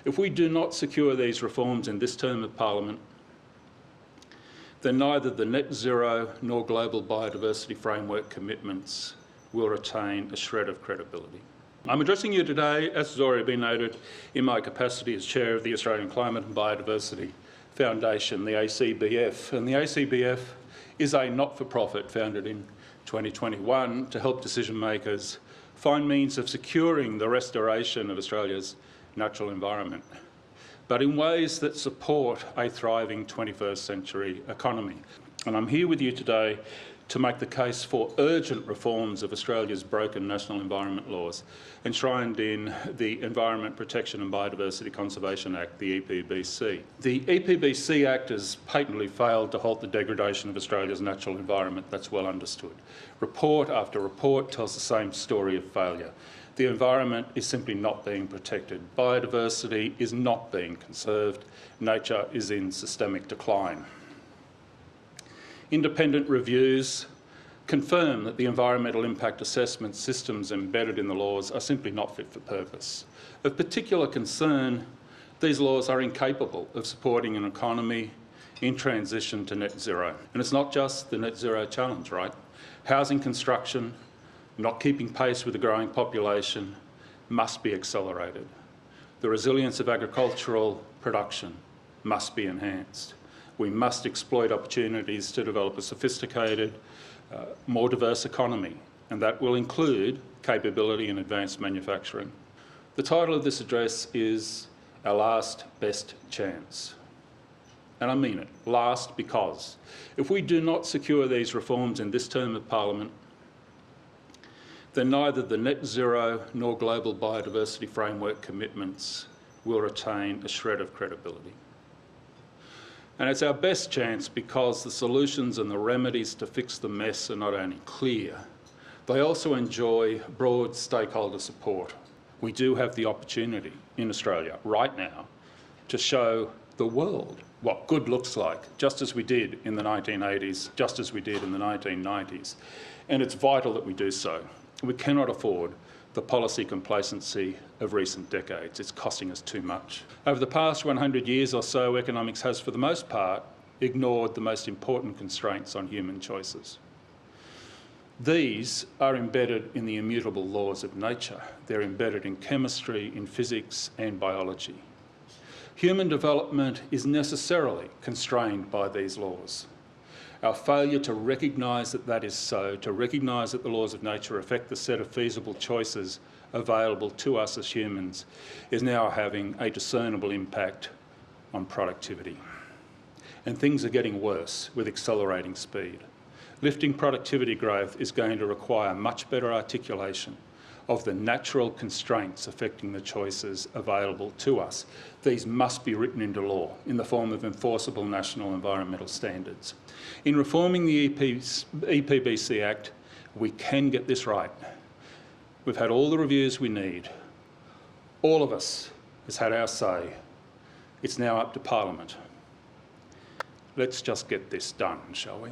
If we do not secure these reforms in this term of Parliament, then neither the net zero nor global biodiversity framework commitments will retain a shred of credibility. I'm addressing you today, as has already been noted, in my capacity as Chair of the Australian Climate and Biodiversity Foundation, the ACBF. And the ACBF is a not-for-profit founded in 2021 to help decision makers find means of securing the restoration of Australia's natural environment, but in ways that support a thriving 21st century economy. And I'm here with you today to make the case for urgent reforms of Australia's broken national environment laws enshrined in the Environment Protection and Biodiversity Conservation Act, the EPBC. The EPBC Act has patently failed to halt the degradation of Australia's natural environment. That's well understood. Report after report tells the same story of failure. The environment is simply not being protected. Biodiversity is not being conserved. Nature is in systemic decline. Independent reviews confirm that the environmental impact assessment systems embedded in the laws are simply not fit for purpose. Of particular concern, these laws are incapable of supporting an economy in transition to net zero. And it's not just the net zero challenge, right? Housing construction, not keeping pace with the growing population, must be accelerated. The resilience of agricultural production must be enhanced. We must exploit opportunities to develop a sophisticated, more diverse economy, and that will include capability in advanced manufacturing. The title of this address is Our Last Best Chance. And I mean it, last, because if we do not secure these reforms in this term of Parliament, then neither the net zero nor global biodiversity framework commitments will retain a shred of credibility. And it's our best chance because the solutions and the remedies to fix the mess are not only clear, they also enjoy broad stakeholder support. We do have the opportunity in Australia right now to show the world what good looks like, just as we did in the 1980s, just as we did in the 1990s. And it's vital that we do so. We cannot afford the policy complacency of recent decades. It's costing us too much. Over the past 100 years or so, economics has, for the most part, ignored the most important constraints on human choices. These are embedded in the immutable laws of nature. They're embedded in chemistry, in physics and biology. Human development is necessarily constrained by these laws. Our failure to recognise that that is so, to recognise that the laws of nature affect the set of feasible choices available to us as humans, is now having a discernible impact on productivity. And things are getting worse with accelerating speed. Lifting productivity growth is going to require much better articulation of the natural constraints affecting the choices available to us. These must be written into law in the form of enforceable national environmental standards. In reforming the EPBC Act, we can get this right. We've had all the reviews we need. All of us has had our say. It's now up to Parliament. Let's just get this done, shall we?